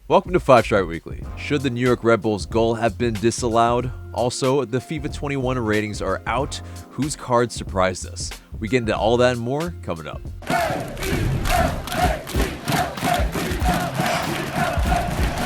Welcome to 5 Strike Weekly. Should the New York Red Bulls goal have been disallowed? Also, the FIFA 21 ratings are out. Whose card surprised us? We get into all that and more coming up.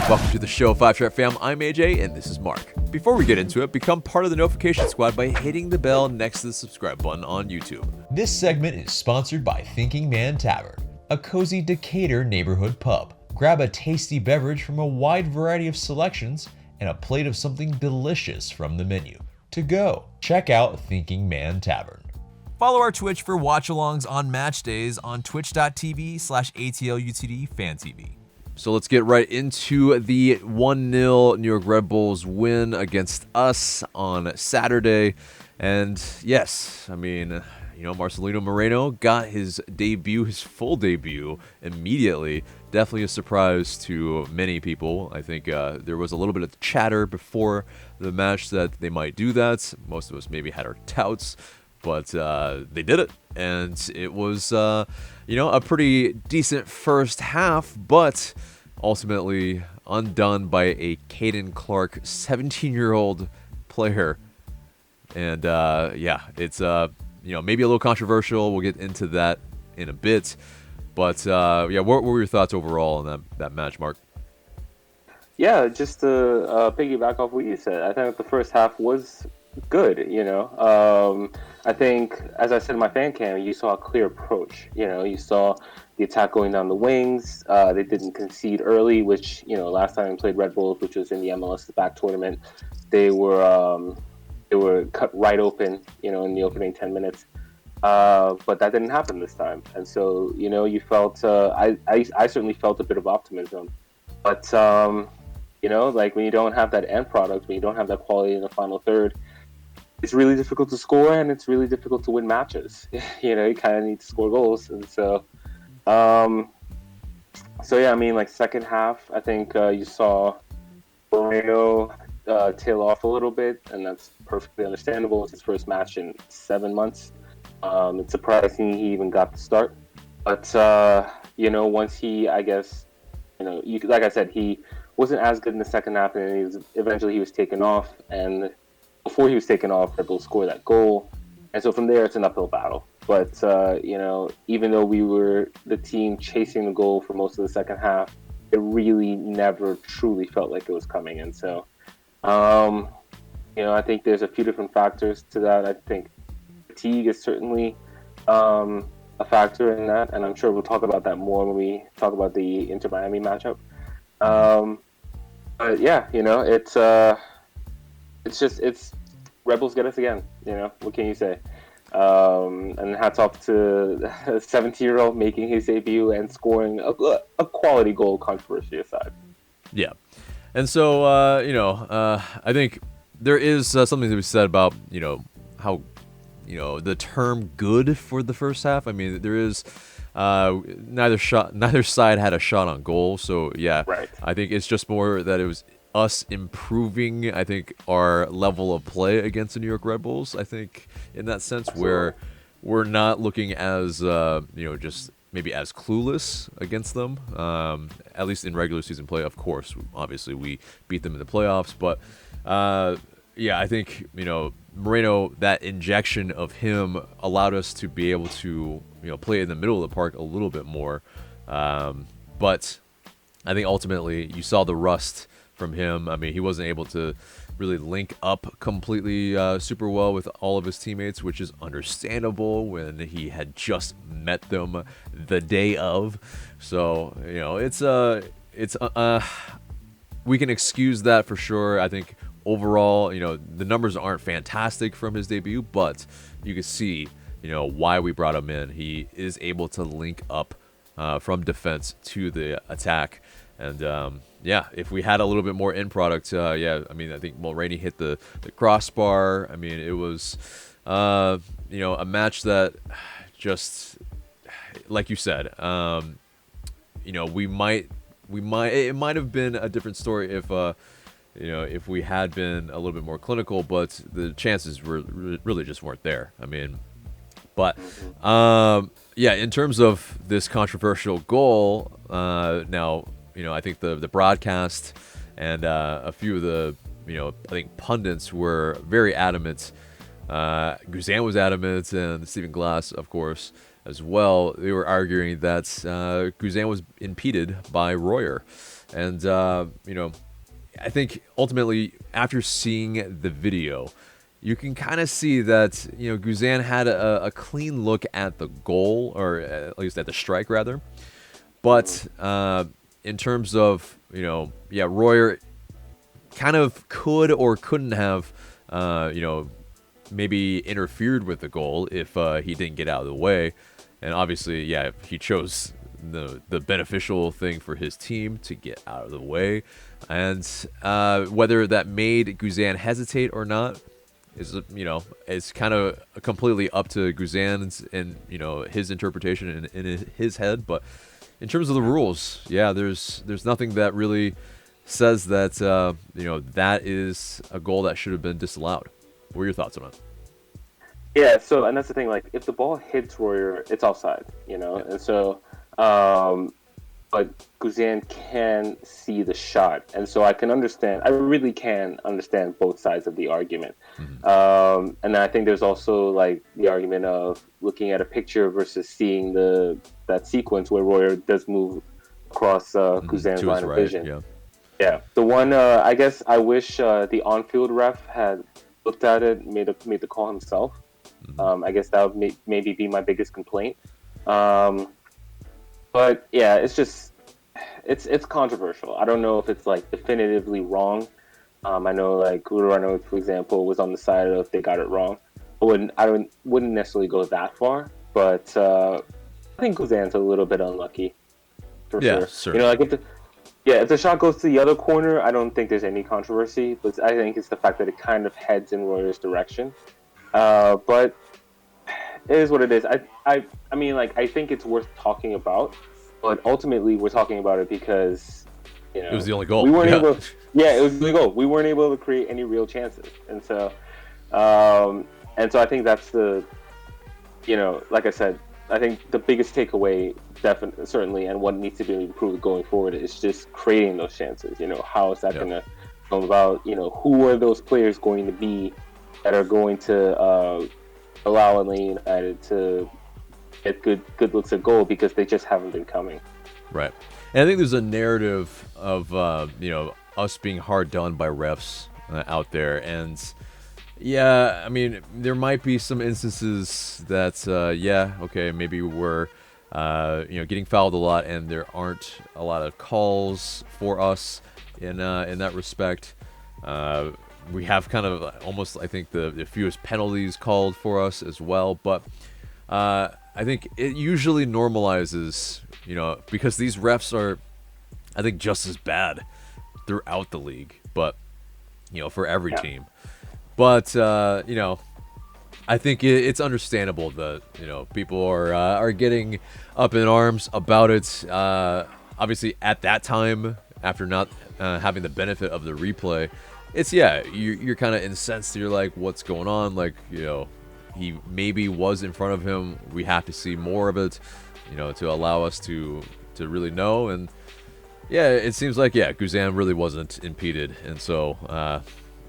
Welcome to the show, 5 Strike fam. I'm AJ, and this is Marc. Before we get into it, become part of the notification squad by hitting the bell next to the subscribe button on YouTube. This segment is sponsored by Thinking Man Tavern, a cozy Decatur neighborhood pub. Grab a tasty beverage from a wide variety of selections and a plate of something delicious from the menu. To go, check out Thinking Man Tavern. Follow our Twitch for watch-alongs on match days on twitch.tv/ATL UTD FanTV. So let's get right into the 1-0 New York Red Bulls win against us on Saturday. And yes, I mean, Marcelino Moreno got his debut, his full debut, immediately. Definitely a surprise to many people. I think there was a little bit of chatter before the match that they might do that. Most of us maybe had our doubts, but they did it. And it was, a pretty decent first half, but ultimately undone by a Caden Clark, 17-year-old player. And it's maybe a little controversial. We'll get into that in a bit. But, what were your thoughts overall on that match, Marc? Yeah, just to piggyback off what you said, I think the first half was good, I think, as I said in my fan cam, you saw a clear approach. You saw the attack going down the wings. They didn't concede early, which, last time we played Red Bulls, which was in the MLS The Back tournament, they were cut right open, in the opening 10 minutes. But that didn't happen this time. And so, you felt, I certainly felt a bit of optimism. But, like when you don't have that end product, when you don't have that quality in the final third, it's really difficult to score and it's really difficult to win matches. You kind of need to score goals. And so, second half, I think you saw Moreno tail off a little bit, and that's perfectly understandable. It's his first match in 7 months. It's surprising he even got the start. But, once he, I guess, like I said, he wasn't as good in the second half, and eventually he was taken off. And before he was taken off, Red Bull scored that goal. And so from there, it's an uphill battle. But, even though we were the team chasing the goal for most of the second half, it really never truly felt like it was coming. And so, I think there's a few different factors to that. I think fatigue is certainly a factor in that, and I'm sure we'll talk about that more when we talk about the Inter Miami matchup. But yeah, it's Red Bulls get us again. What can you say? And hats off to a 17-year-old making his debut and scoring a quality goal, controversy aside. Yeah, and so I think there is something to be said about how the term good for the first half. I mean, there is neither side had a shot on goal. So yeah, right. I think it's just more that it was us improving, I think, our level of play against the New York Red Bulls. I think in that sense, where we're not looking as just maybe as clueless against them, at least in regular season play. Of course, obviously we beat them in the playoffs, but I think Moreno, that injection of him allowed us to be able to play in the middle of the park a little bit more. But I think ultimately you saw the rust from him. I mean, he wasn't able to really link up completely super well with all of his teammates, which is understandable when he had just met them the day of. So it's we can excuse that for sure. I think overall, the numbers aren't fantastic from his debut, but you can see, why we brought him in. He is able to link up from defense to the attack. And if we had a little bit more end product, I think Mulroney hit the crossbar. I mean, it was, a match that just, like you said, it might have been a different story if we had been a little bit more clinical, but the chances really just weren't there. I mean, but in terms of this controversial goal, now I think the broadcast and a few of the, I think pundits were very adamant. Guzan was adamant, and Stephen Glass, of course, as well. They were arguing that Guzan was impeded by Royer. And, I think ultimately, after seeing the video, you can kind of see that, Guzan had a clean look at the goal, or at least at the strike, rather. But in terms of, Royer kind of could or couldn't have, maybe interfered with the goal if he didn't get out of the way. And obviously, he chose the beneficial thing for his team to get out of the way. And whether that made Guzan hesitate or not is, it's kind of completely up to Guzan and his interpretation in his head. But in terms of the rules, there's nothing that really says that that is a goal that should have been disallowed. What are your thoughts on it? Yeah, so, and that's the thing, like, if the ball hits Royer, it's offside, and so, but Guzan can see the shot, and so I really can understand both sides of the argument. Mm-hmm. And I think there's also, like, the argument of looking at a picture versus seeing that sequence where Royer does move across Guzan's line of vision. Yeah. The one, I guess I wish the on-field ref had looked at it, made the call himself. Mm-hmm. I guess that would maybe be my biggest complaint. But yeah, it's controversial. I don't know if it's like definitively wrong. I know like Reynolds, for example, was on the side of they got it wrong. I wouldn't necessarily go that far, but I think Guzan's a little bit unlucky for sure. Certainly. Like if the shot goes to the other corner, I don't think there's any controversy. But I think it's the fact that it kind of heads in Royer's direction. But it is what it is. I mean, like, I think it's worth talking about, but ultimately we're talking about it because, it was the only goal. We weren't able. Yeah, it was the only goal. We weren't able to create any real chances, and so I think that's the, like I said, I think the biggest takeaway, definitely, certainly, and what needs to be improved going forward is just creating those chances. How is that going to come about? Who are those players going to be that are going to allow Atlanta United to get good looks at goal, because they just haven't been coming. Right. And I think there's a narrative of us being hard done by refs out there, and I mean, there might be some instances that maybe we're getting fouled a lot, and there aren't a lot of calls for us in that respect. We have kind of almost, I think, the fewest penalties called for us as well. But I think it usually normalizes, because these refs are, I think, just as bad throughout the league, but, for every team. But, I think it's understandable that, people are getting up in arms about it. Obviously, at that time, after not having the benefit of the replay, it's you're kind of incensed. You're like, what's going on? Like, he maybe was in front of him. We have to see more of it, to allow us to really know. And it seems like Guzan really wasn't impeded, and so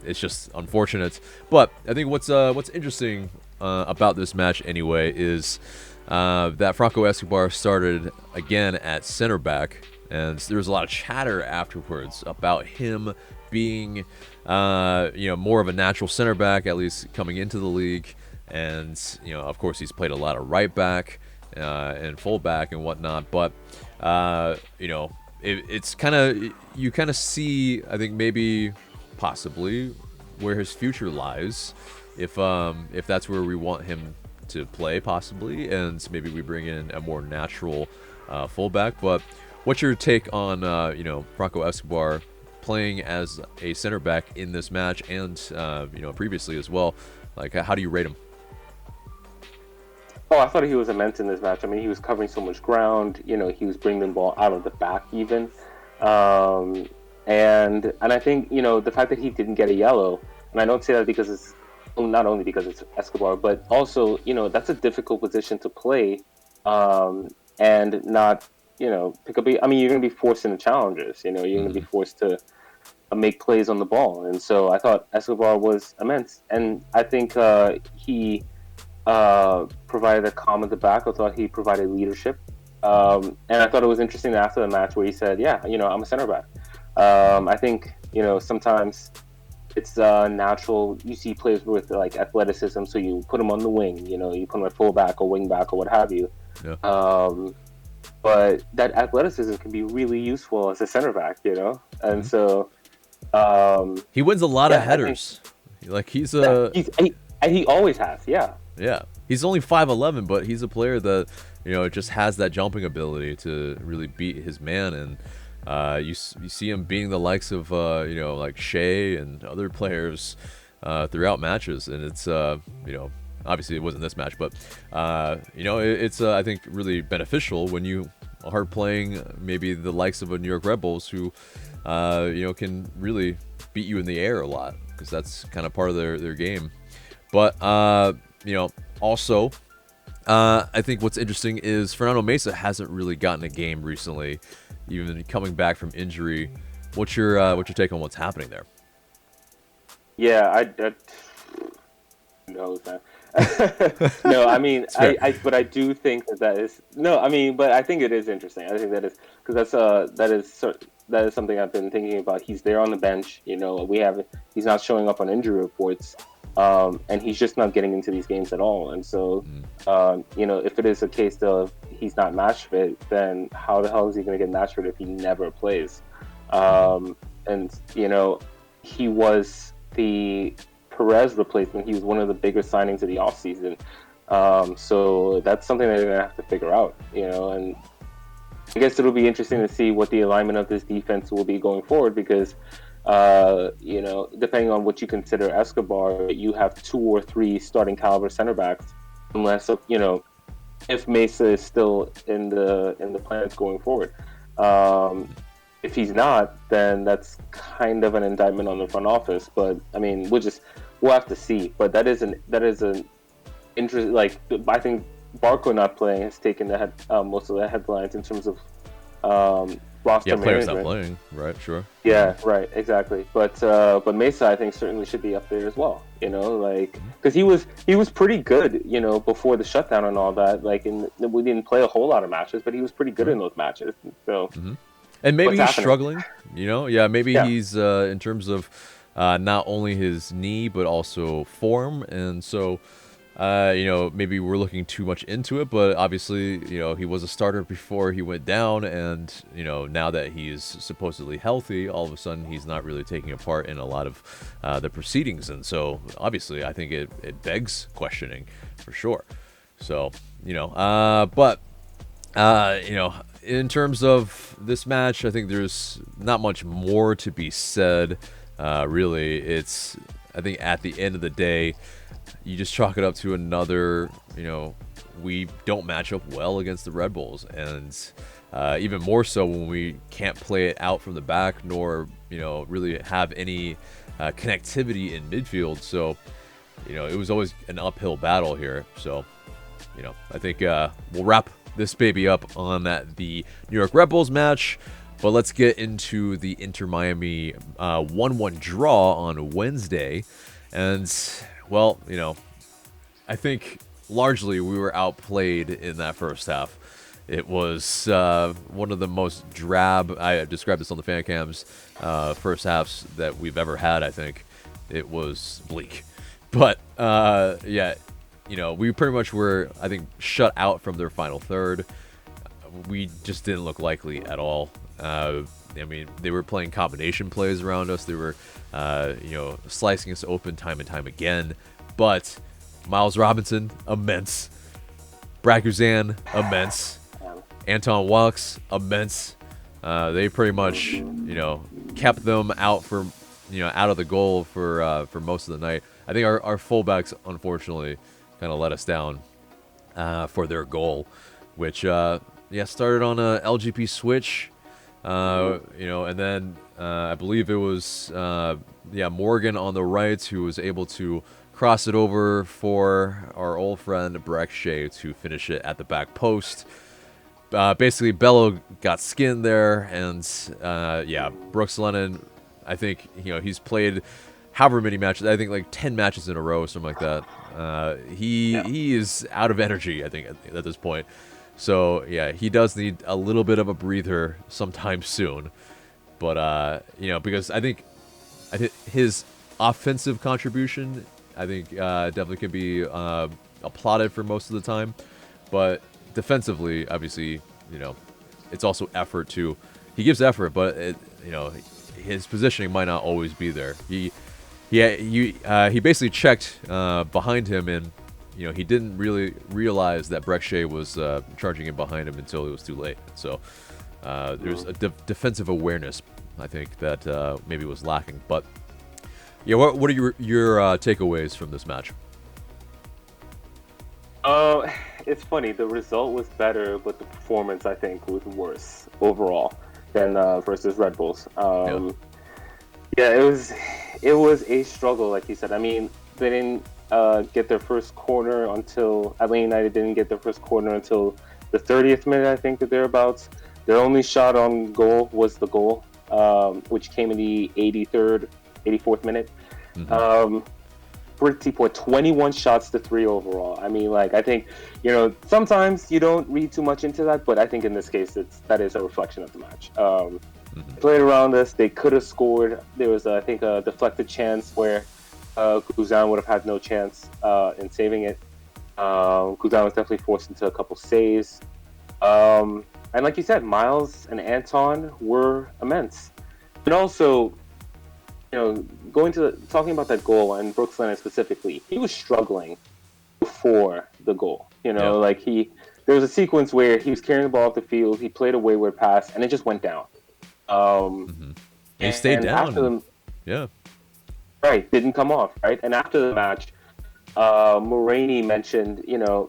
it's just unfortunate. But I think what's interesting about this match anyway is that Franco Escobar started again at center back, and there was a lot of chatter afterwards about him being more of a natural center back, at least coming into the league. And of course, he's played a lot of right back and full back and whatnot. But it's kind of, you kind of see, I think, maybe possibly where his future lies, if that's where we want him to play, possibly, and maybe we bring in a more natural fullback. But what's your take on Franco Escobar playing as a center back in this match, and previously as well? Like, how do you rate him? Oh, I thought he was immense in this match. I mean, he was covering so much ground. He was bringing the ball out of the back even. And I think, the fact that he didn't get a yellow, and I don't say that because it's not only because it's Escobar, but also, that's a difficult position to play, and not pick up. I mean, you're going to be forced into challenges. You're going to be forced to make plays on the ball. And so I thought Escobar was immense. And I think he provided a calm at the back. I thought he provided leadership. And I thought it was interesting after the match where he said, yeah, I'm a center back. I think, sometimes it's natural. You see players with like athleticism, so you put them on the wing, you put them at fullback or wing back or what have you. Yeah. But that athleticism can be really useful as a center back, and so he wins a lot of headers. Like he's a he always has, yeah. Yeah, he's only 5'11", but he's a player that just has that jumping ability to really beat his man, and you see him being the likes of like Shea and other players throughout matches, and it's obviously it wasn't this match, but it's I think really beneficial when you are playing maybe the likes of a New York Red Bulls who can really beat you in the air a lot, because that's kind of part of their game. But also I think what's interesting is Fernando Mesa hasn't really gotten a game recently, even coming back from injury. What's your take on what's happening there? Yeah, I who knows, man. No, I mean, but I do think that is no. I mean, but I think it is interesting. I think that is because that is something I've been thinking about. He's there on the bench. He's not showing up on injury reports, and he's just not getting into these games at all. And so, if it is a case of he's not match fit, then how the hell is he going to get match fit if he never plays? And he was the Perez replacement. He was one of the bigger signings of the offseason. So that's something that they're going to have to figure out, and I guess it'll be interesting to see what the alignment of this defense will be going forward, because, depending on what you consider Escobar, you have 2 or 3 starting caliber center backs, unless, if Mesa is still in the plans going forward. If he's not, then that's kind of an indictment on the front office. But I mean, we'll have to see. But that is an interest. Like, I think Barco not playing has taken most of the headlines in terms of roster management. Players not playing, right? Sure. Yeah, right, exactly. But Mesa, I think, certainly should be up there as well. Because he was pretty good, before the shutdown and all that. Like, we didn't play a whole lot of matches, but he was pretty good in those matches. So. And maybe he's struggling, Yeah, maybe he's in terms of not only his knee, but also form. And so, maybe we're looking too much into it. But obviously, he was a starter before he went down. And, now that he's supposedly healthy, all of a sudden he's not really taking a part in a lot of the proceedings. And so, obviously, I think it begs questioning for sure. So, in terms of this match, I think there's not much more to be said. Really, I think at the end of the day, you just chalk it up to another, we don't match up well against the Red Bulls. And even more so when we can't play it out from the back, nor, really have any connectivity in midfield. So, it was always an uphill battle here. So, I think we'll wrap this baby up on the New York Red Bulls match, but let's get into the Inter Miami 1-1 draw on Wednesday. And, well, I think largely we were outplayed in that first half. It was one of the most drab, I described this on the fan cams, first halves that we've ever had, I think. It was bleak. But, we pretty much were, I think, shut out from their final third. We just didn't look likely at all. They were playing combination plays around us. They were, slicing us open time and time again. But Miles Robinson, immense. Braguzan, immense. Anton Walks, immense. They pretty much, kept them out for, out of the goal for most of the night. I think our fullbacks, unfortunately, kind of let us down for their goal, which started on a LGP switch, and then I believe it was Morgan on the right who was able to cross it over for our old friend Breck Shea to finish it at the back post. basically Bello got skinned there, and yeah, Brooks Lennon, I think he's played however many matches. I think like 10 matches in a row, or something like that. He is out of energy, I think, at this point. So yeah, he does need a little bit of a breather sometime soon. But because I think his offensive contribution, I think definitely can be applauded for most of the time. But defensively, obviously, it's also effort too. He gives effort, but his positioning might not always be there. He basically checked behind him, and he didn't really realize that Breck Shea was charging in behind him until it was too late. So there's a defensive awareness, I think, that maybe was lacking. But yeah, what are your takeaways from this match? It's funny. The result was better, but the performance, I think, was worse overall than versus Red Bulls. Yeah, it was a struggle, like you said. I mean, they didn't get their first corner until Atlanta United didn't get their first corner until the 30th minute, I think, or thereabouts. Their only shot on goal was the goal, which came in the 84th minute. Pretty poor. 21 shots to 3 overall. I mean, like, I think, sometimes you don't read too much into that, but I think in this case, that is a reflection of the match. Played around us. They could have scored. There was, I think, a deflected chance where Guzan would have had no chance in saving it. Guzan was definitely forced into a couple saves. And like you said, Miles and Anton were immense. And also, talking about that goal and Brooks Lennon specifically, he was struggling before the goal. Like there was a sequence where he was carrying the ball off the field, he played a wayward pass, and it just went down. He stayed down. Yeah. Right, didn't come off, right? And after the match, Moreno mentioned,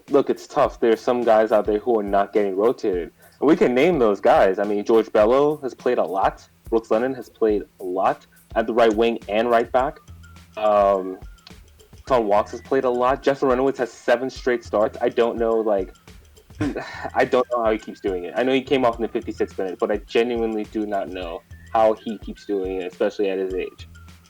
look, it's tough. There's some guys out there who are not getting rotated. And we can name those guys. I mean, George Bello has played a lot. Brooks Lennon has played a lot at the right wing and right back. Tom Walks has played a lot. Jeff Renowitz has 7 straight starts. I don't know how he keeps doing it. I know he came off in the 56th minute, but I genuinely do not know how he keeps doing it, especially at his age.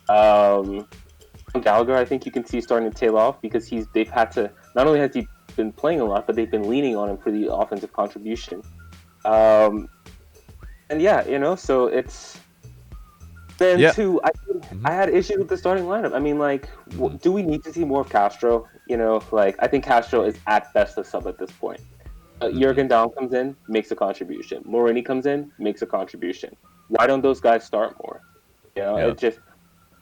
Gallagher, I think you can see starting to tail off because they've had to, not only has he been playing a lot, but they've been leaning on him for the offensive contribution. And yeah, so it's then too. I had issues with the starting lineup. I mean, like, do we need to see more of Castro? I think Castro is at best a sub at this point. Jurgen Damm comes in, makes a contribution. Moreno comes in, makes a contribution. Why don't those guys start more? It just.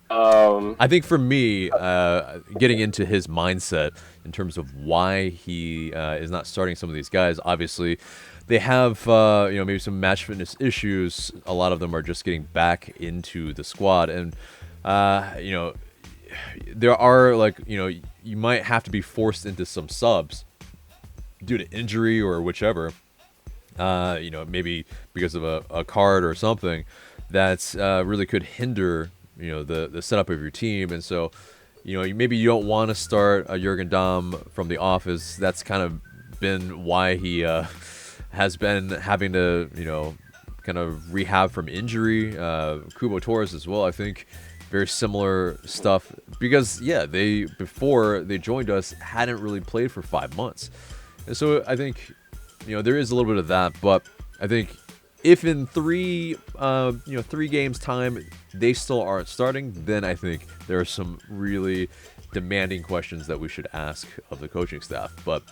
I think for me, getting into his mindset in terms of why he is not starting some of these guys, obviously they have maybe some match fitness issues. A lot of them are just getting back into the squad, and there are you might have to be forced into some subs due to injury or whichever. Maybe because of a card or something that's really could hinder the setup of your team. And so maybe you don't want to start a Jurgen Damm from the office. That's kind of been why he has been having to kind of rehab from injury. Kubo Torres as well, I think, very similar stuff, because before they joined us hadn't really played for 5 months. And so I think there is a little bit of that, but I think if in 3 games time they still aren't starting, then I think there are some really demanding questions that we should ask of the coaching staff. But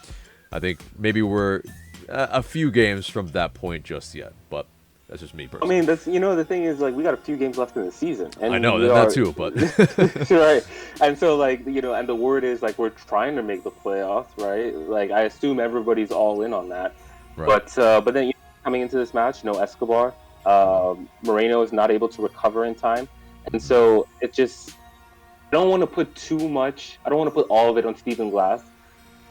I think maybe we're a few games from that point just yet. But that's just me personally. I mean, that's the thing is, like, we got a few games left in the season. And I know that too, but right. And so, and the word is, like, we're trying to make the playoffs, right? Like, I assume everybody's all in on that. Right. But then coming into this match, no Escobar. Moreno is not able to recover in time, and so it just. I don't want to put too much. I don't want to put all of it on Stephen Glass.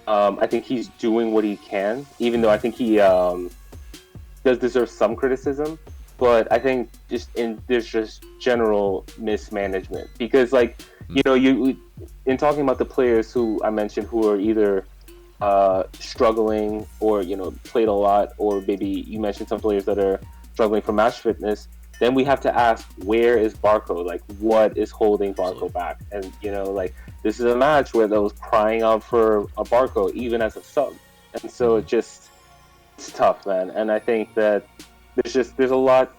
I think he's doing what he can, even though I think he does deserve some criticism. But I think there's just general mismanagement, because, like, you in talking about the players who I mentioned who are either struggling, or played a lot, or maybe you mentioned some players that are struggling for match fitness, then we have to ask, where is Barco? Like, what is holding Absolutely. Barco back? And like, this is a match where they was crying out for a Barco even as a sub, and so Mhm. it's tough, man. And I think that there's a lot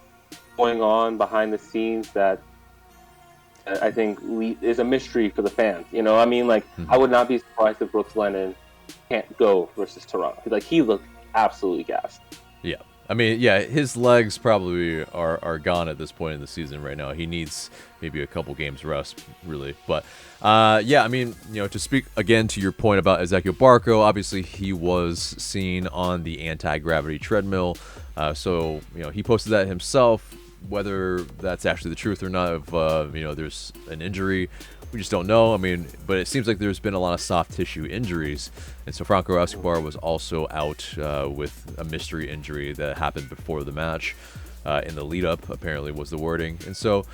going on behind the scenes that I think is a mystery for the fans. I mean, like, I Mhm. would not be surprised if Brooks Lennon can't go versus Toronto. Like, he looked absolutely gassed. Yeah. I mean, yeah, his legs probably are gone at this point in the season right now. He needs maybe a couple games rest, really. But yeah, I mean, to speak again to your point about Ezequiel Barco, obviously he was seen on the anti-gravity treadmill. So, he posted that himself. Whether that's actually the truth or not, if there's an injury, we just don't know. I mean, but it seems like there's been a lot of soft tissue injuries, and so Franco Escobar was also out with a mystery injury that happened before the match. In the lead up, apparently, was the wording, and so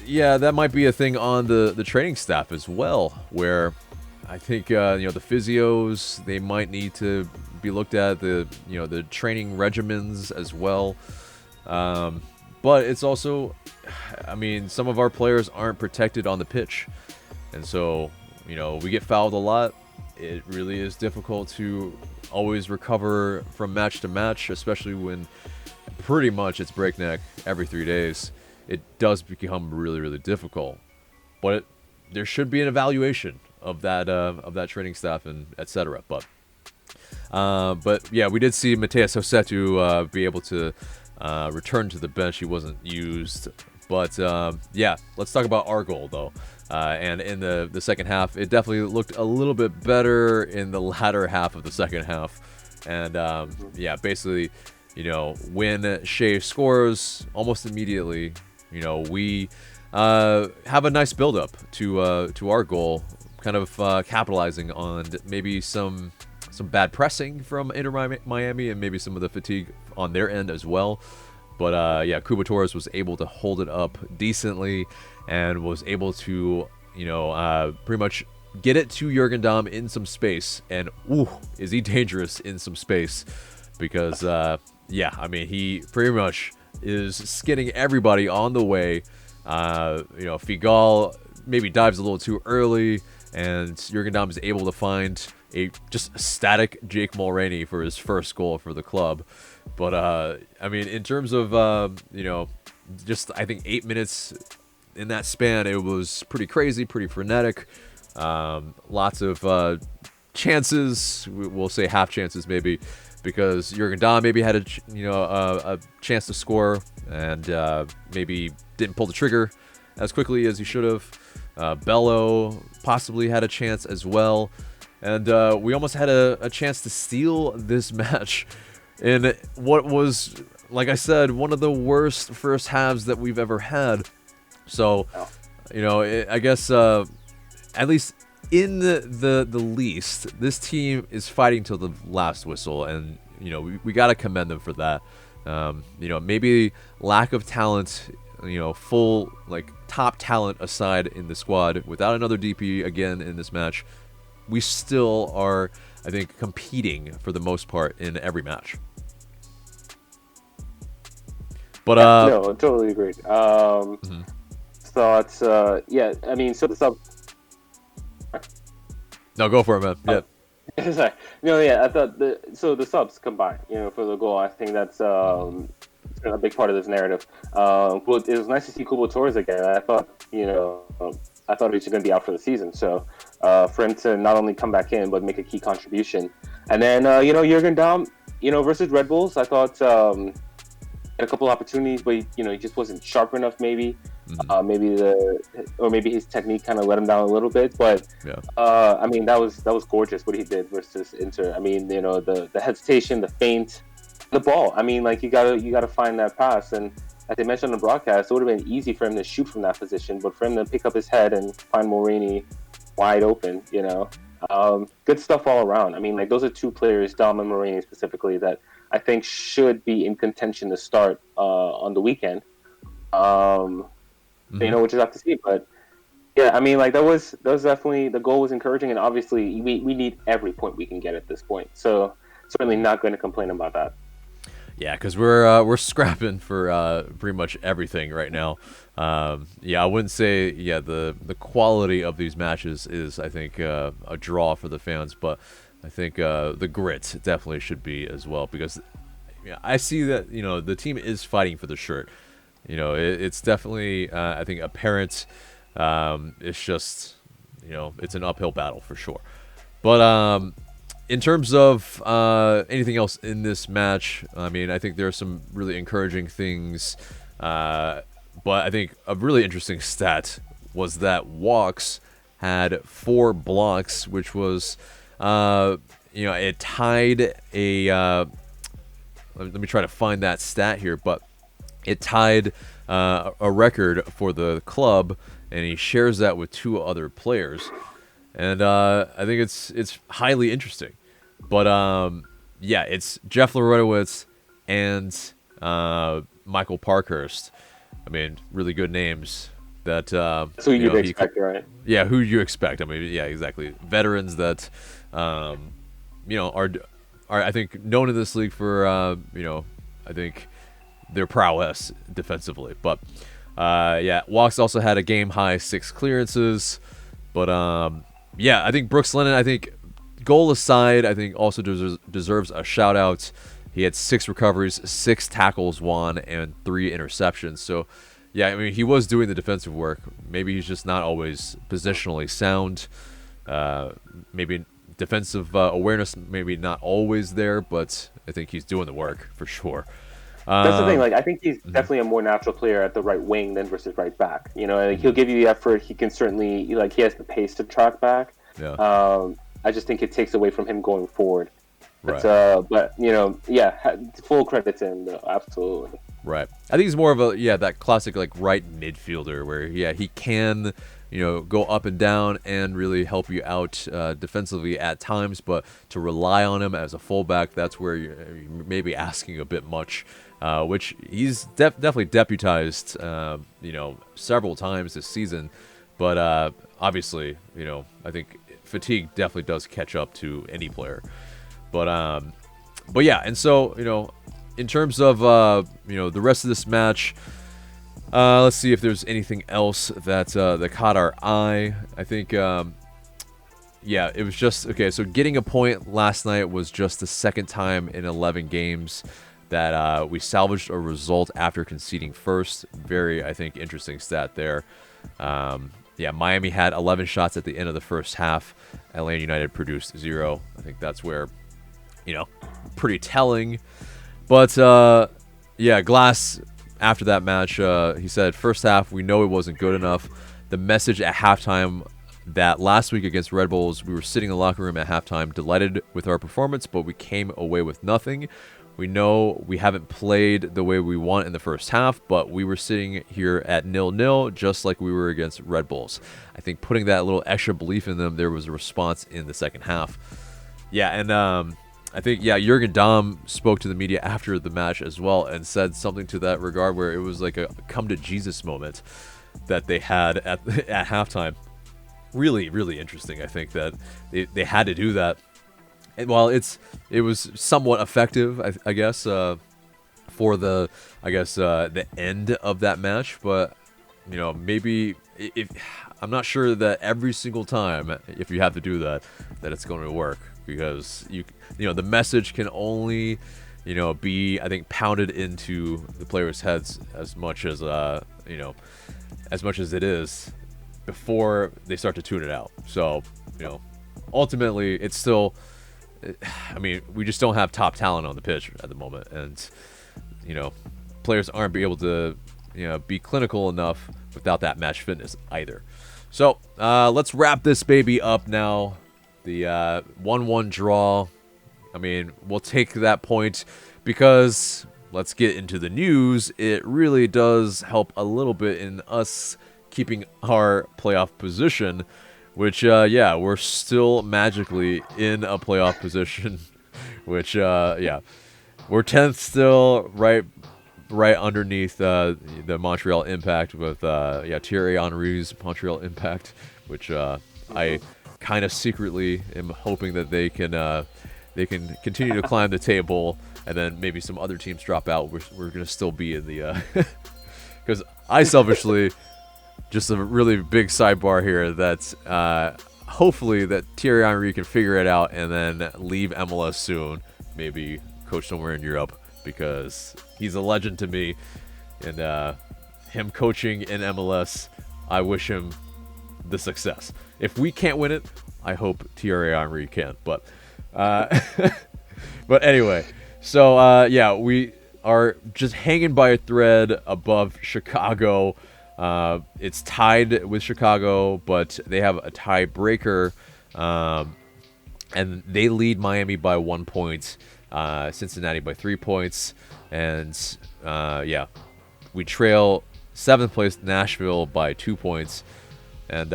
yeah, that might be a thing on the training staff as well, where I think the physios, they might need to be looked at, the training regimens as well. But it's also, I mean, some of our players aren't protected on the pitch. And so, we get fouled a lot. It really is difficult to always recover from match to match, especially when pretty much it's breakneck every 3 days. It does become really, really difficult. But there should be an evaluation of that training staff and etc. But yeah, we did see Mateus Josetu be able to return to the bench. He wasn't used. But yeah, let's talk about our goal, though. And in the second half, it definitely looked a little bit better in the latter half of the second half. And yeah, basically, when Shea scores almost immediately, we have a nice build-up to our goal, kind of capitalizing on maybe some bad pressing from Inter Miami and maybe some of the fatigue on their end as well. But yeah, Cuba Torres was able to hold it up decently and was able to, pretty much get it to Jurgen Damm in some space. And ooh, is he dangerous in some space? Because yeah, I mean, he pretty much is skinning everybody on the way. Figal maybe dives a little too early, and Jurgen Damm is able to find a just static Jake Mulroney for his first goal for the club. But I mean, in terms of just I think 8 minutes in that span, it was pretty crazy, pretty frenetic. Lots of chances. We'll say half chances maybe, because Jurgen Damm maybe had a chance to score and maybe didn't pull the trigger as quickly as he should have. Bello possibly had a chance as well. And we almost had a chance to steal this match in what was, like I said, one of the worst first halves that we've ever had. So, I guess at least in the least, this team is fighting till the last whistle, and we got to commend them for that. Maybe lack of talent, full top talent aside in the squad, without another DP again in this match, we still are, I think, competing for the most part in every match. But Yeah, no, I totally agreed. mhm. Thoughts? Yeah, I mean, so the sub. No, go for it, man. Yeah. Sorry. No, yeah, I thought the subs combined, for the goal. I think that's a big part of this narrative. But it was nice to see Kubo Torres again. I thought, I thought he was going to be out for the season. So for him to not only come back in but make a key contribution, and then Jurgen Damm, versus Red Bulls, I thought had a couple opportunities, but he just wasn't sharp enough. Maybe Mhm. maybe his technique kind of let him down a little bit. But Yeah. I mean, that was gorgeous what he did versus Inter. I mean, the hesitation, the feint, the ball. I mean, like, you gotta find that pass. And as they mentioned on the broadcast, it would have been easy for him to shoot from that position, but for him to pick up his head and find Mulroney wide open, good stuff all around. I mean, like, those are two players, Dom and Mulroney specifically, that I think should be in contention to start on the weekend. Mhm. We'll just have to see. But Yeah, I mean, like that was definitely the goal was encouraging, and obviously we need every point we can get at this point. So certainly not going to complain about that. Yeah, because we're scrapping for pretty much everything right now. Yeah, I wouldn't say the quality of these matches is I think a draw for the fans, but I think the grit definitely should be as well because yeah, I see that the team is fighting for the shirt. It's definitely I think apparent. It's just it's an uphill battle for sure. But in terms of anything else in this match, I mean, I think there are some really encouraging things. But I think a really interesting stat was that Walks had 4 blocks, which was, it tied a. Let me try to find that stat here, but it tied a record for the club, and he shares that with 2 other players. And I think it's highly interesting. But yeah, it's Jeff Loretowitz and Michael Parkhurst. I mean, really good names that That's what you'd expect, right? yeah, who you expect. I mean, yeah, exactly. Veterans that are I think known in this league for I think their prowess defensively. But yeah, Walks also had a game high 6 clearances. But yeah, I think Brooks Lennon, I think goal aside, I think also deserves a shout out. He had 6 recoveries, 6 tackles won, and 3 interceptions. So yeah, I mean, he was doing the defensive work. Maybe he's just not always positionally sound. Maybe defensive awareness, maybe not always there, but I think he's doing the work for sure. That's the thing. Like, I think he's definitely a more natural player at the right wing than versus right back. Like, he'll give you the effort. He can certainly he has the pace to track back. Yeah. I just think it takes away from him going forward. Right. But yeah, full credit to him though. Absolutely. Right. I think he's more of a that classic like right midfielder where he can go up and down and really help you out defensively at times, but to rely on him as a fullback, that's where you're maybe asking a bit much. Which he's definitely deputized, several times this season, but obviously, I think fatigue definitely does catch up to any player. But yeah, and so in terms of the rest of this match, let's see if there's anything else that caught our eye. I think yeah, it was just okay. So getting a point last night was just the second time in 11 games that we salvaged a result after conceding first. Very, I think, interesting stat there. Yeah, Miami had 11 shots at the end of the first half. Atlanta United produced 0. I think that's where, pretty telling. But, yeah, Glass, after that match, he said, first half, we know it wasn't good enough. The message at halftime that last week against Red Bulls, we were sitting in the locker room at halftime, delighted with our performance, but we came away with nothing. We know we haven't played the way we want in the first half, but we were sitting here at 0-0, just like we were against Red Bulls. I think putting that little extra belief in them, there was a response in the second half. Yeah, and I think, Jurgen Damm spoke to the media after the match as well and said something to that regard where it was like a come-to-Jesus moment that they had at halftime. Really, really interesting, I think, that they had to do that. And while it was somewhat effective, I guess, for the end of that match, but maybe if I'm not sure that every single time if you have to do that it's going to work, because the message can only be, I think, pounded into the players' heads as much as it is before they start to tune it out. So ultimately it's still. I mean, we just don't have top talent on the pitch at the moment, and players aren't able to be clinical enough without that match fitness either. So let's wrap this baby up now. The 1-1 draw. I mean, we'll take that point because let's get into the news. It really does help a little bit in us keeping our playoff position. Which, we're still magically in a playoff position. Which, we're 10th still, right right underneath the Montreal Impact with Thierry Henry's Montreal Impact, which I kind of secretly am hoping that they can continue to climb the table, and then maybe some other teams drop out. We're gonna still be in the because I selfishly, just a really big sidebar here, that's hopefully that Thierry Henry can figure it out and then leave MLS soon, maybe coach somewhere in Europe, because he's a legend to me, and him coaching in MLS, I wish him the success. If we can't win it, I hope Thierry Henry can. But but anyway, so we are just hanging by a thread above Chicago. It's tied with Chicago, but they have a tiebreaker, and they lead Miami by 1 point, Cincinnati by 3 points, and we trail 7th place Nashville by 2 points, and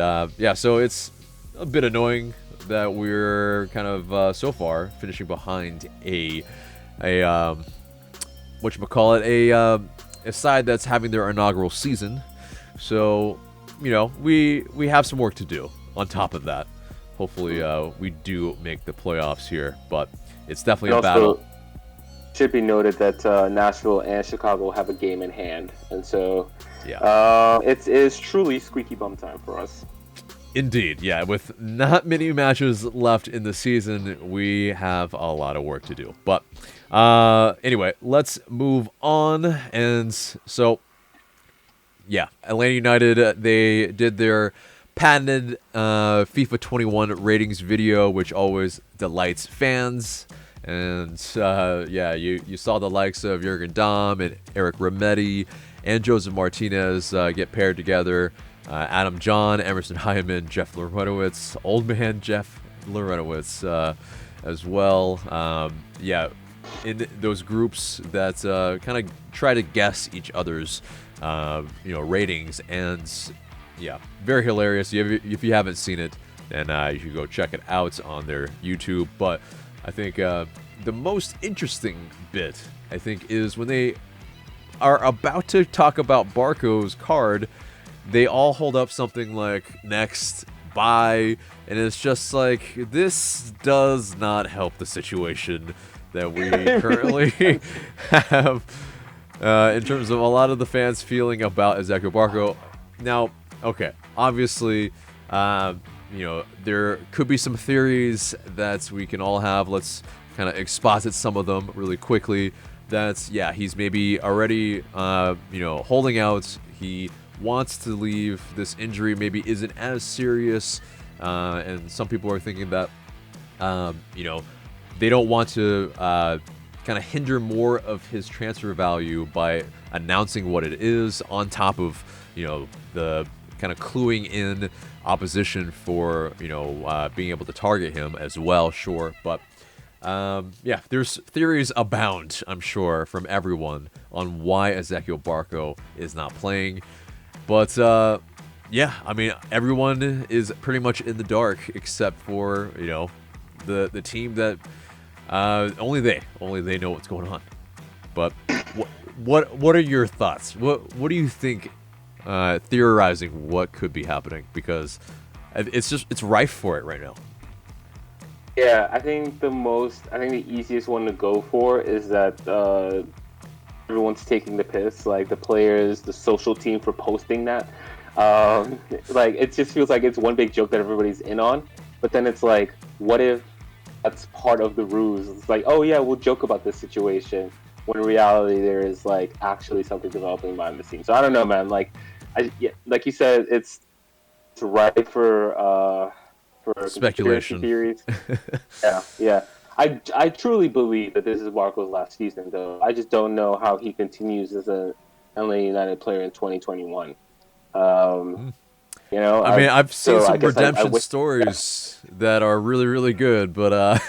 so it's a bit annoying that we're kind of so far finishing behind a side that's having their inaugural season. So, we have some work to do on top of that. Hopefully, we do make the playoffs here, but it's definitely a battle. Should be noted that Nashville and Chicago have a game in hand, and so it is truly squeaky bum time for us. Indeed, yeah. With not many matches left in the season, we have a lot of work to do. But anyway, let's move on. And so, Atlanta United, they did their patented FIFA 21 ratings video, which always delights fans. And you saw the likes of Jurgen Damm and Eric Remedi and Joseph Martinez get paired together. Adam John, Emerson Hyman, Jeff Lorenowitz, old man Jeff Lorenowitz as well. In those groups that kind of try to guess each other's ratings, and very hilarious. If you haven't seen it, then you should go check it out on their YouTube. But I think the most interesting bit, I think, is when they are about to talk about Barco's card, they all hold up something like next, buy, and it's just like, this does not help the situation that we currently have in terms of a lot of the fans feeling about Ezequiel Barco. Now, okay, obviously, there could be some theories that we can all have. Let's kind of exposit some of them really quickly. That's, he's maybe already, holding out. He wants to leave. This injury maybe isn't as serious, and some people are thinking that, they don't want to kind of hinder more of his transfer value by announcing what it is, on top of, the kind of cluing in opposition for, being able to target him as well, sure. But, there's theories abound, I'm sure, from everyone on why Ezequiel Barco is not playing. But, everyone is pretty much in the dark except for, the team that only they know what's going on. But what are your thoughts? What do you think, theorizing what could be happening? Because it's rife for it right now. Yeah, I think the easiest one to go for is that everyone's taking the piss, like the players, the social team, for posting that. Like, it just feels like it's one big joke that everybody's in on. But then it's like, what if that's part of the ruse? It's like, oh yeah, we'll joke about this situation, when in reality there is like actually something developing behind the scenes. So I don't know, man. Like, like you said, it's right for speculation theories. yeah. I truly believe that this is Barco's last season, though. I just don't know how he continues as a LA United player in 2021. I've seen some redemption stories that are really, really good, but I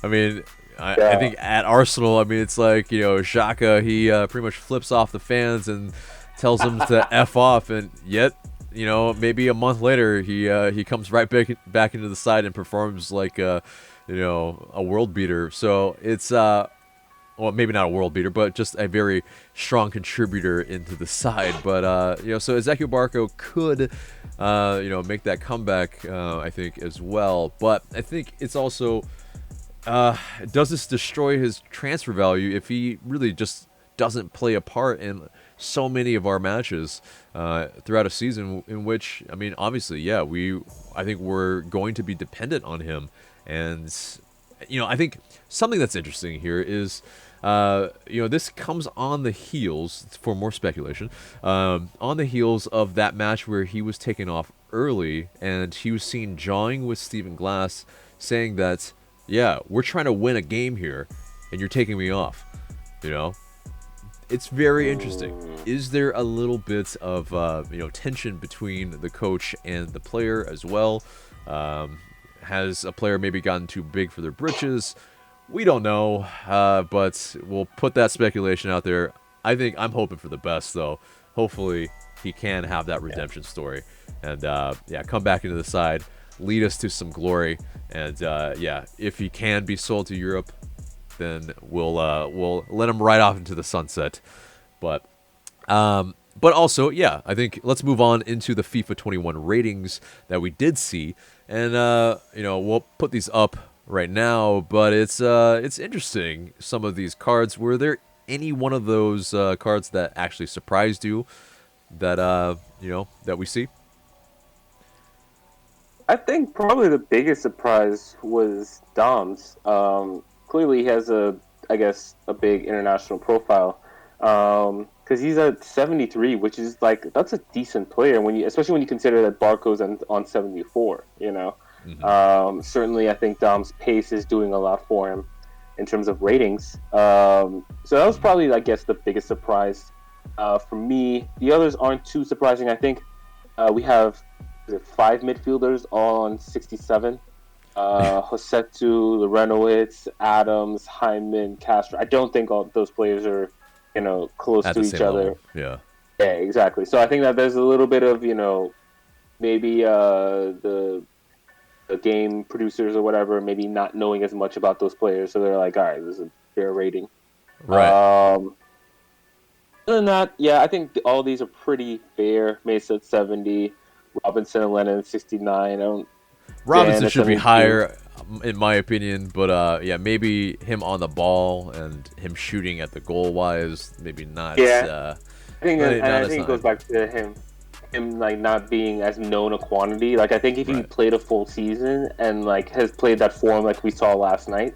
think at Arsenal, it's like, Xhaka, he pretty much flips off the fans and tells them to F off, and yet, maybe a month later he comes right back into the side and performs like a world beater. So it's well, maybe not a world beater, but just a very strong contributor into the side. But so Ezequiel Barco could, make that comeback, I think, as well. But I think it's also, does this destroy his transfer value if he really just doesn't play a part in so many of our matches throughout a season in which, I mean, obviously, yeah, I think we're going to be dependent on him. And, I think something that's interesting here is, this comes on the heels, for more speculation, on the heels of that match where he was taken off early and he was seen jawing with Stephen Glass saying that, yeah, we're trying to win a game here and you're taking me off, It's very interesting. Is there a little bit of tension between the coach and the player as well? Has a player maybe gotten too big for their britches? We don't know, but we'll put that speculation out there. I'm hoping for the best, though. Hopefully, he can have that redemption story and come back into the side, lead us to some glory, and if he can be sold to Europe, then we'll let him ride off into the sunset. But also, I think let's move on into the FIFA 21 ratings that we did see, and we'll put these up right now. But it's interesting. Some of these cards. Were there any one of those cards that actually surprised you that that we see? I think probably the biggest surprise was Dom's. Clearly, he has a big international profile. Because he's at 73, which is that's a decent player especially when you consider that Barco's on 74. Mm-hmm. Certainly, I think Dom's pace is doing a lot for him in terms of ratings. So that was probably, I guess, the biggest surprise for me. The others aren't too surprising. I think we have 5 midfielders all on 67. Josetu, Lorenowitz, Adams, Hyman, Castro. I don't think all those players are close At to the each same other. level. Yeah, exactly. So I think that there's a little bit of maybe the game producers or whatever maybe not knowing as much about those players, so they're like, all right, this is a fair rating. right. Other than that, I think all these are pretty fair. Mesa at 70, Robinson and Lennon at 69. Robinson should be higher, in my opinion, but maybe him on the ball and him shooting at the goal wise, maybe not. I think it goes back to him not being as known a quantity. I think if he played a full season and has played that form like we saw last night,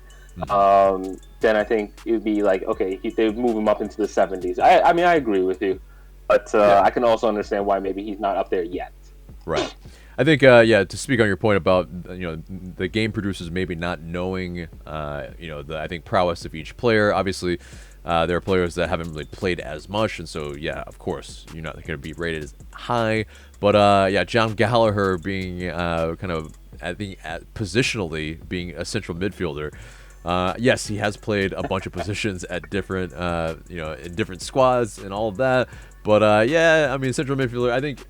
then I think it would be okay, they would move him up into the 70s. I mean, I agree with you, but I can also understand why maybe he's not up there yet. Right. I think, to speak on your point about, the game producers maybe not knowing, I think prowess of each player. Obviously, there are players that haven't really played as much, and so, of course, you're not going to be rated as high. But, John Gallagher being kind of, I think, positionally being a central midfielder. Yes, he has played a bunch of positions at different, in different squads and all of that. But, I mean, central midfielder,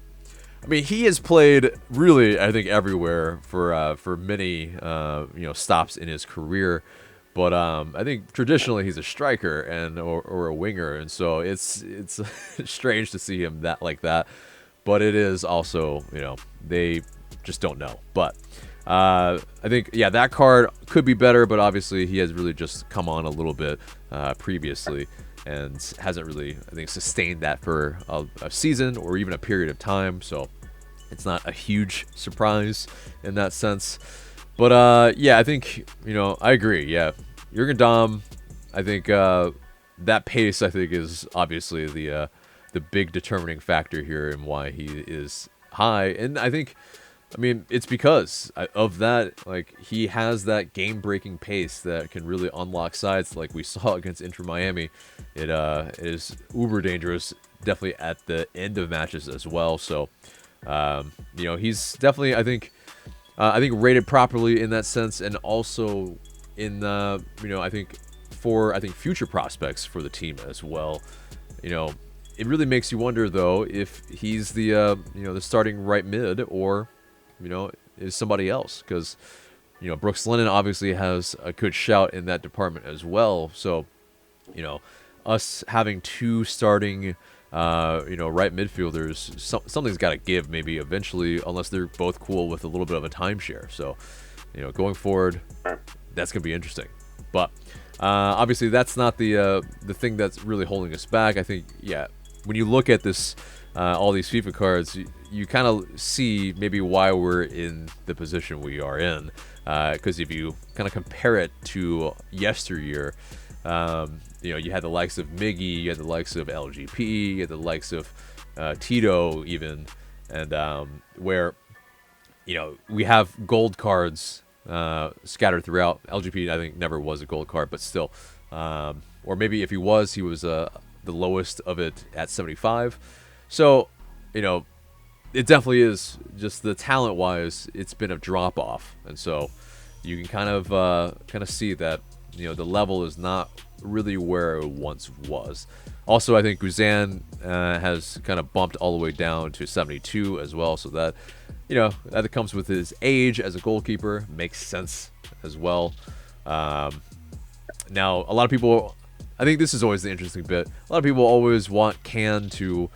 he has played really, I think, everywhere for many, stops in his career. But I think traditionally he's a striker or a winger, and so it's strange to see him like that. But it is also, they just don't know. But I think, that card could be better, but obviously he has really just come on a little bit previously and hasn't really, I think, sustained that for a season or even a period of time. So it's not a huge surprise in that sense. But I think, I agree. Yeah, Jurgen Damm, I think that pace, I think, is obviously the big determining factor here and why he is high. And I think, it's because of that. He has that game-breaking pace that can really unlock sides, like we saw against Inter Miami. It is uber dangerous, definitely at the end of matches as well. So, he's definitely, I think rated properly in that sense, and also in the, I think future prospects for the team as well. It really makes you wonder though if he's the the starting right mid or is somebody else, because Brooks Lennon obviously has a good shout in that department as well. So you know, us having two starting, right midfielders, something's got to give maybe eventually, unless they're both cool with a little bit of a timeshare. So, going forward, that's going to be interesting. But obviously, that's not the thing that's really holding us back. I think, when you look at this, all these FIFA cards, you kind of see maybe why we're in the position we are in. Because if you kind of compare it to yesteryear, you had the likes of Miggy, you had the likes of LGP, you had the likes of Tito even, and where, we have gold cards scattered throughout. LGP, I think, never was a gold card, but still. Or maybe if he was the lowest of it at 75. So, it definitely is just the talent-wise, it's been a drop-off. And so you can kind of see that, the level is not really where it once was. Also, I think Guzan has kind of bumped all the way down to 72 as well. So that, that comes with his age as a goalkeeper. Makes sense as well. Now, a lot of people, I think this is always the interesting bit. A lot of people always want Can to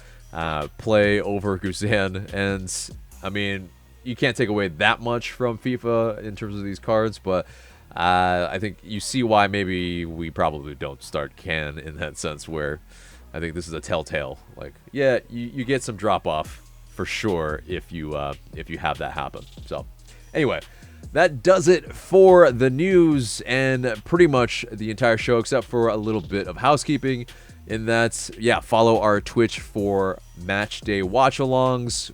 play over Guzan. And, I mean, you can't take away that much from FIFA in terms of these cards, but I think you see why maybe we probably don't start Can in that sense, where I think this is a telltale. Like, you get some drop off for sure if you have that happen. So, anyway, that does it for the news and pretty much the entire show, except for a little bit of housekeeping. In that, follow our Twitch for match day watch-alongs.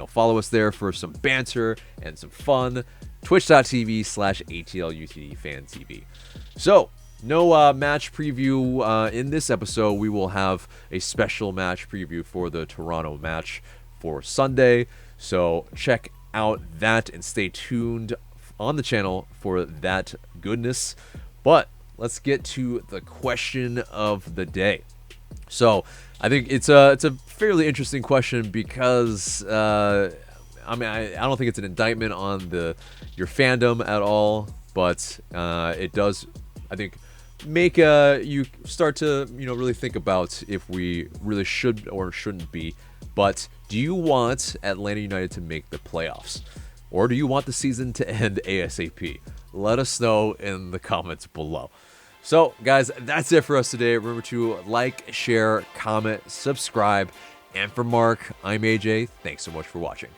Follow us there for some banter and some fun. Twitch.tv/ATL UTD Fan TV. So, no match preview in this episode. We will have a special match preview for the Toronto match for Sunday. So, check out that and stay tuned on the channel for that goodness. But let's get to the question of the day. So, I think it's a fairly interesting question because I don't think it's an indictment on your fandom at all, but it does, I think, make you start to really think about if we really should or shouldn't be. But do you want Atlanta United to make the playoffs, or do you want the season to end ASAP? Let us know in the comments below. So, guys, that's it for us today. Remember to like, share, comment, subscribe. And for Mark, I'm AJ. Thanks so much for watching.